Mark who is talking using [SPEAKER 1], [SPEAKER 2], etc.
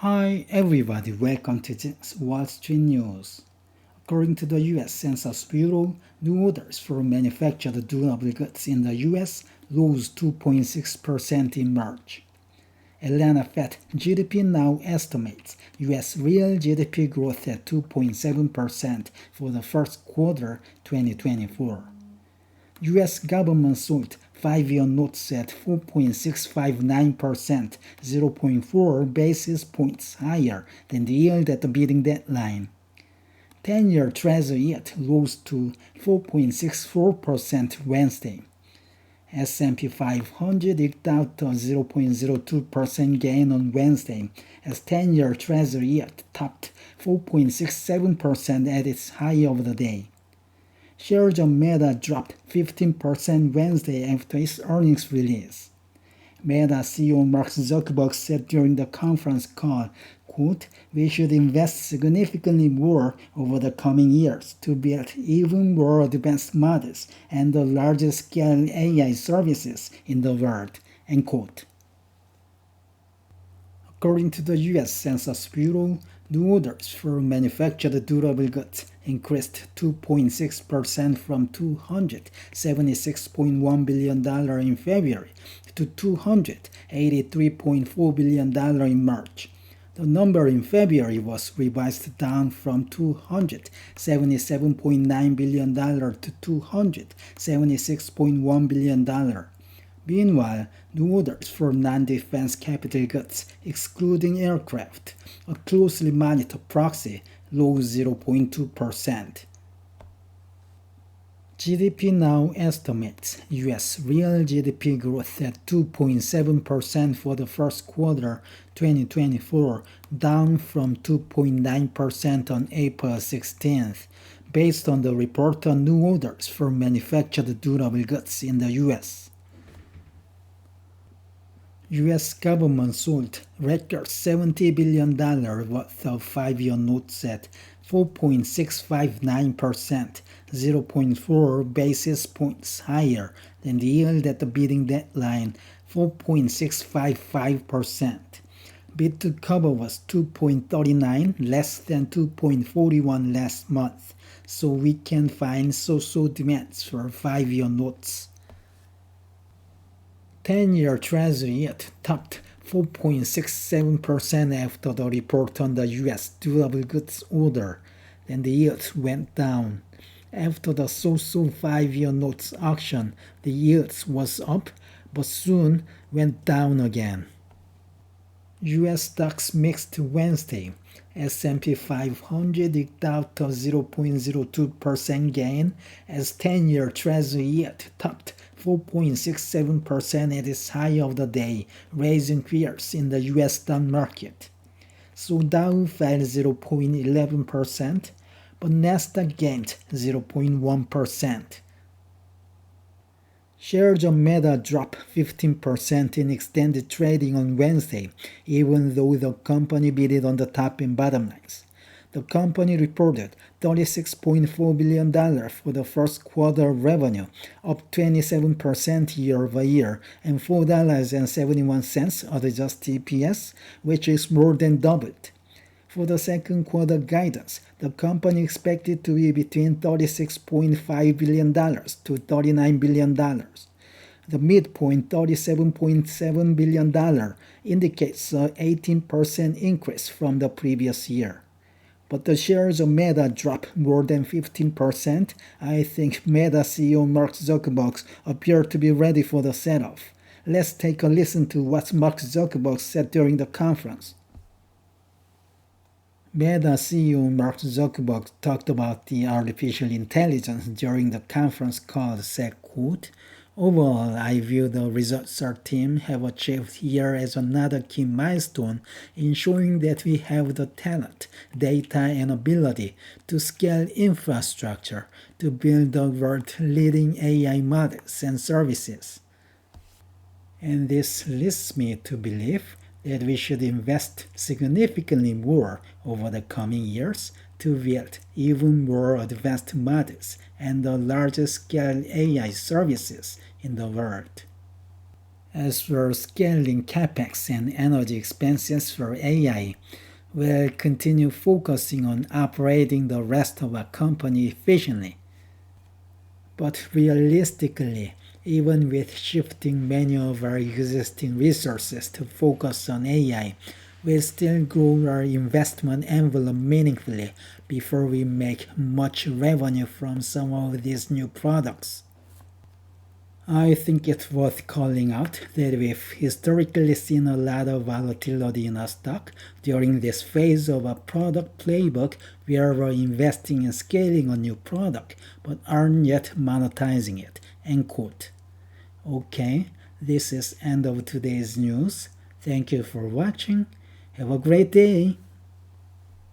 [SPEAKER 1] Hi everybody, welcome to this Wall Street News. According to the U.S. Census Bureau, new orders for manufactured durable goods in the U.S. rose 2.6% in March. Atlanta Fed GDPNow estimates U.S. real GDP growth at 2.7% for the first quarter 2024. U.S. government sold 5-year notes at 4.659%, 0.4 basis points higher than the yield at the bidding deadline. 10-year Treasury yield rose to 4.64% Wednesday. S&P 500 eked out a 0.02% gain on Wednesday as 10-year Treasury yield topped 4.67% at its high of the day. Shares of Meta dropped 15% Wednesday after its earnings release. Meta CEO Mark Zuckerberg said during the conference call, quote, "We should invest significantly more over the coming years to build even more advanced models and the largest scale AI services in the world," end quote. According to the U.S. Census Bureau, new orders for manufactured durable goods increased 2.6% from $276.1 billion in February to $283.4 billion in March. The number in February was revised down from $277.9 billion to $276.1 billion. Meanwhile, new orders for non-defense capital goods, excluding aircraft, a closely monitored proxy, rose 0.2%. GDPNow estimates U.S. real GDP growth at 2.7% for the first quarter 2024, down from 2.9% on April 16th, based on the report on new orders for manufactured durable goods in the U.S. U.S. government sold record $70 billion worth of 5-year notes at 4.659%, 0.4 basis points higher than the yield at the bidding deadline, 4.655%. Bid to cover was 2.39, less than 2.41 last month, so we can find so-so demands for 5-year notes. 10-year Treasury yield topped 4.67% after the report on the U.S. durable goods order. Then the yield went down. After the so-so 5-year notes auction, the yield was up, but soon went down again. U.S. stocks mixed Wednesday. S&P 500 eked out a 0.02% gain as 10-year Treasury yield topped 4.67% at its high of the day, raising fears in the U.S. stock market. So Dow fell 0.11%, but Nasdaq gained 0.1%. Shares of Meta dropped 15% in extended trading on Wednesday, even though the company bid on the top and bottom lines. The company reported $36.4 billion for the first quarter revenue, up 27% year-over-year, and $4.71 adjusted EPS, which is more than doubled. For the second quarter guidance, the company expected to be between $36.5 billion to $39 billion. The midpoint, $37.7 billion, indicates an 18% increase from the previous year. But the shares of Meta dropped more than 15%. I think Meta CEO Mark Zuckerberg appeared to be ready for the sell-off. Let's take a listen to what Mark Zuckerberg said during the conference. Meta CEO Mark Zuckerberg talked about the artificial intelligence during the conference call, said, quote, "Overall, I view the results our team have achieved here as another key milestone in showing that we have the talent, data, and ability to scale infrastructure to build the world's leading AI models and services. And this leads me to believe that we should invest significantly more over the coming years to build even more advanced models and the largest scale AI services in the world." As we're scaling capex and energy expenses for AI, we'll continue focusing on operating the rest of our company efficiently. But realistically, even with shifting many of our existing resources to focus on AI, we'll still grow our investment envelope meaningfully before we make much revenue from some of these new products. I think it's worth calling out that we've historically seen a lot of volatility in our stock during this phase of a product playbook where we're investing in scaling a new product but aren't yet monetizing it. End quote. Okay, this is end of today's news. Thank you for watching. Have a great day.